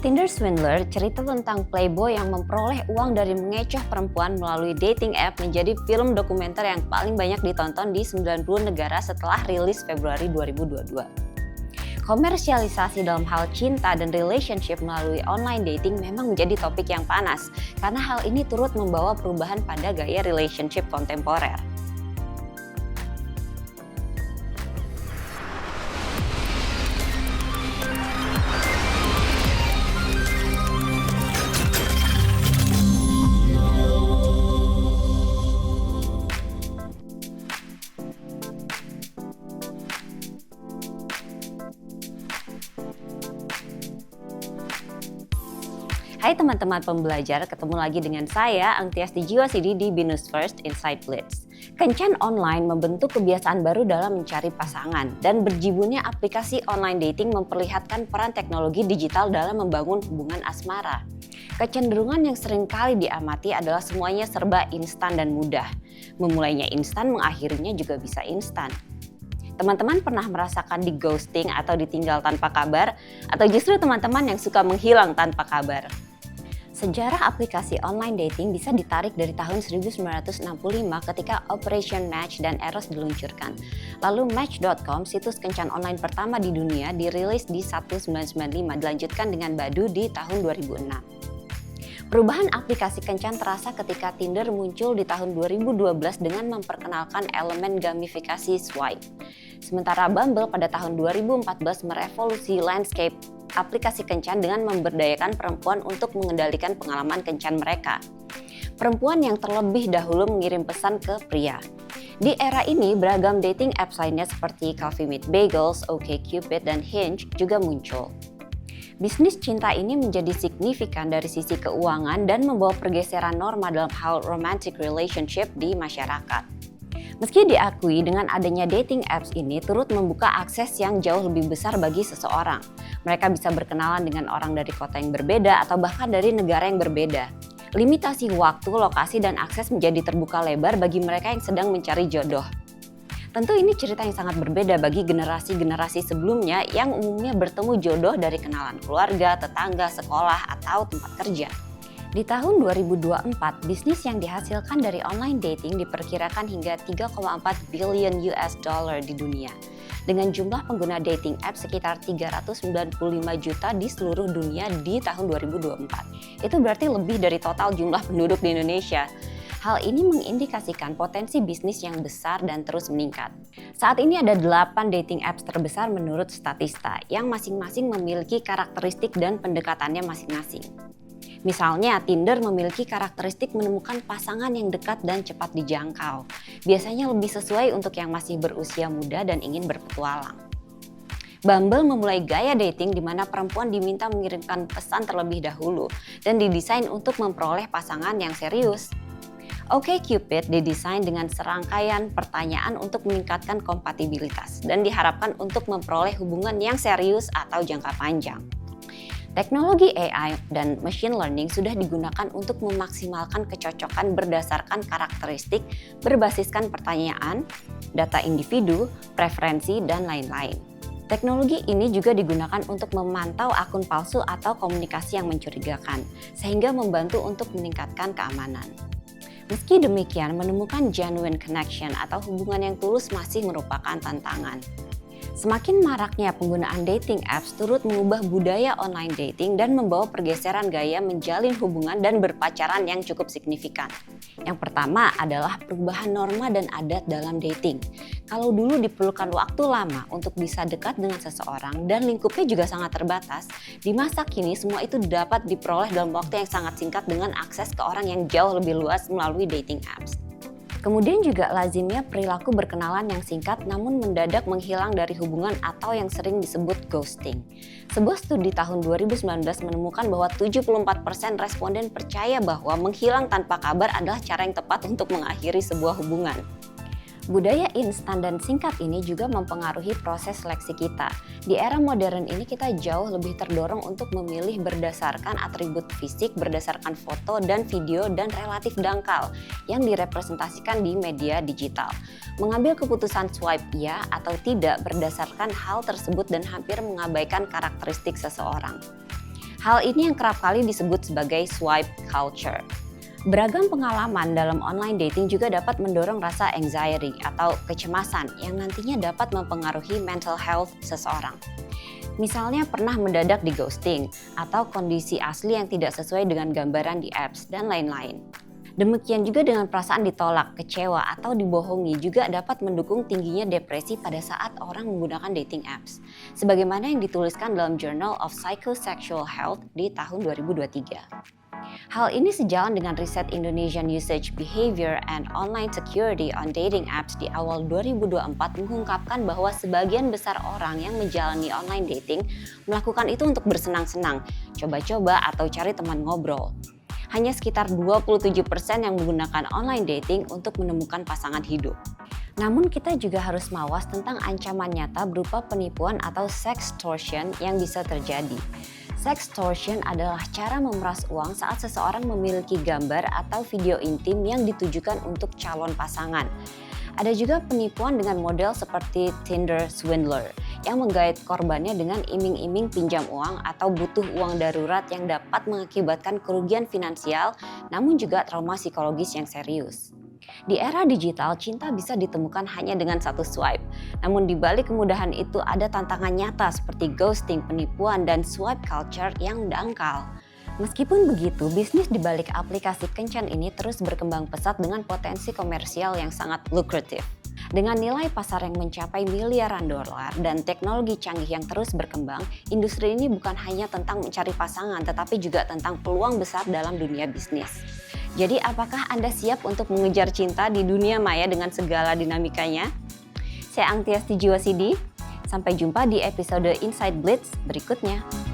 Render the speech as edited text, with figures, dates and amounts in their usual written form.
Tinder Swindler, cerita tentang playboy yang memperoleh uang dari mengecoh perempuan melalui dating app, menjadi film dokumenter yang paling banyak ditonton di 90 negara setelah rilis Februari 2022. Komersialisasi dalam hal cinta dan relationship melalui online dating memang menjadi topik yang panas, karena hal ini turut membawa perubahan pada gaya relationship kontemporer. Hai teman-teman pembelajar, ketemu lagi dengan saya Angtiasti Jiwasidi di Binus First Inside Blitz. Kencan online membentuk kebiasaan baru dalam mencari pasangan, dan berjibunnya aplikasi online dating memperlihatkan peran teknologi digital dalam membangun hubungan asmara. Kecenderungan yang sering kali diamati adalah semuanya serba instan dan mudah. Memulainya instan, mengakhirinya juga bisa instan. Teman-teman pernah merasakan di ghosting atau ditinggal tanpa kabar? Atau justru teman-teman yang suka menghilang tanpa kabar? Sejarah aplikasi online dating bisa ditarik dari tahun 1965 ketika Operation Match dan Eros diluncurkan. Lalu Match.com, situs kencan online pertama di dunia, dirilis di 1995, dilanjutkan dengan Badoo di tahun 2006. Perubahan aplikasi kencan terasa ketika Tinder muncul di tahun 2012 dengan memperkenalkan elemen gamifikasi swipe. Sementara Bumble pada tahun 2014 merevolusi landscape aplikasi kencan dengan memberdayakan perempuan untuk mengendalikan pengalaman kencan mereka. Perempuan yang terlebih dahulu mengirim pesan ke pria. Di era ini, beragam dating apps lainnya seperti Coffee Meets Bagels, OkCupid, dan Hinge juga muncul. Bisnis cinta ini menjadi signifikan dari sisi keuangan dan membawa pergeseran norma dalam hal romantic relationship di masyarakat. Meski diakui, dengan adanya dating apps ini turut membuka akses yang jauh lebih besar bagi seseorang. Mereka bisa berkenalan dengan orang dari kota yang berbeda atau bahkan dari negara yang berbeda. Limitasi waktu, lokasi, dan akses menjadi terbuka lebar bagi mereka yang sedang mencari jodoh. Tentu ini cerita yang sangat berbeda bagi generasi-generasi sebelumnya yang umumnya bertemu jodoh dari kenalan keluarga, tetangga, sekolah, atau tempat kerja. Di tahun 2024, bisnis yang dihasilkan dari online dating diperkirakan hingga 3,4 billion US dollar di dunia. Dengan jumlah pengguna dating app sekitar 395 juta di seluruh dunia di tahun 2024. Itu berarti lebih dari total jumlah penduduk di Indonesia. Hal ini mengindikasikan potensi bisnis yang besar dan terus meningkat. Saat ini ada 8 dating apps terbesar menurut Statista, yang masing-masing memiliki karakteristik dan pendekatannya masing-masing. Misalnya, Tinder memiliki karakteristik menemukan pasangan yang dekat dan cepat dijangkau. Biasanya lebih sesuai untuk yang masih berusia muda dan ingin berpetualang. Bumble memulai gaya dating di mana perempuan diminta mengirimkan pesan terlebih dahulu dan didesain untuk memperoleh pasangan yang serius. OkCupid didesain dengan serangkaian pertanyaan untuk meningkatkan kompatibilitas dan diharapkan untuk memperoleh hubungan yang serius atau jangka panjang. Teknologi AI dan machine learning sudah digunakan untuk memaksimalkan kecocokan berdasarkan karakteristik berbasiskan pertanyaan, data individu, preferensi, dan lain-lain. Teknologi ini juga digunakan untuk memantau akun palsu atau komunikasi yang mencurigakan, sehingga membantu untuk meningkatkan keamanan. Meski demikian, menemukan genuine connection atau hubungan yang tulus masih merupakan tantangan. Semakin maraknya penggunaan dating apps turut mengubah budaya online dating dan membawa pergeseran gaya menjalin hubungan dan berpacaran yang cukup signifikan. Yang pertama adalah perubahan norma dan adat dalam dating. Kalau dulu diperlukan waktu lama untuk bisa dekat dengan seseorang dan lingkupnya juga sangat terbatas, di masa kini semua itu dapat diperoleh dalam waktu yang sangat singkat dengan akses ke orang yang jauh lebih luas melalui dating apps. Kemudian juga lazimnya perilaku berkenalan yang singkat namun mendadak menghilang dari hubungan atau yang sering disebut ghosting. Sebuah studi tahun 2019 menemukan bahwa 74% responden percaya bahwa menghilang tanpa kabar adalah cara yang tepat untuk mengakhiri sebuah hubungan. Budaya instan dan singkat ini juga mempengaruhi proses seleksi kita. Di era modern ini kita jauh lebih terdorong untuk memilih berdasarkan atribut fisik, berdasarkan foto dan video, dan relatif dangkal yang direpresentasikan di media digital. Mengambil keputusan swipe ya atau tidak berdasarkan hal tersebut dan hampir mengabaikan karakteristik seseorang. Hal ini yang kerap kali disebut sebagai swipe culture. Beragam pengalaman dalam online dating juga dapat mendorong rasa anxiety atau kecemasan yang nantinya dapat mempengaruhi mental health seseorang. Misalnya pernah mendadak di ghosting atau kondisi asli yang tidak sesuai dengan gambaran di apps dan lain-lain. Demikian juga dengan perasaan ditolak, kecewa, atau dibohongi juga dapat mendukung tingginya depresi pada saat orang menggunakan dating apps. Sebagaimana yang dituliskan dalam Journal of Psychosexual Health di tahun 2023. Hal ini sejalan dengan riset Indonesian Usage Behavior and Online Security on Dating Apps di awal 2024 mengungkapkan bahwa sebagian besar orang yang menjalani online dating melakukan itu untuk bersenang-senang, coba-coba atau cari teman ngobrol. Hanya sekitar 27% yang menggunakan online dating untuk menemukan pasangan hidup. Namun kita juga harus mawas tentang ancaman nyata berupa penipuan atau sextortion yang bisa terjadi. Sextortion adalah cara memeras uang saat seseorang memiliki gambar atau video intim yang ditujukan untuk calon pasangan. Ada juga penipuan dengan model seperti Tinder swindler yang menggait korbannya dengan iming-iming pinjam uang atau butuh uang darurat yang dapat mengakibatkan kerugian finansial namun juga trauma psikologis yang serius. Di era digital, cinta bisa ditemukan hanya dengan satu swipe. Namun di balik kemudahan itu ada tantangan nyata seperti ghosting, penipuan, dan swipe culture yang dangkal. Meskipun begitu, bisnis di balik aplikasi kencan ini terus berkembang pesat dengan potensi komersial yang sangat lukratif. Dengan nilai pasar yang mencapai miliaran dolar dan teknologi canggih yang terus berkembang, industri ini bukan hanya tentang mencari pasangan, tetapi juga tentang peluang besar dalam dunia bisnis. Jadi apakah Anda siap untuk mengejar cinta di dunia maya dengan segala dinamikanya? Saya Angtiasti Jiwasidi, sampai jumpa di episode Inside Blitz berikutnya.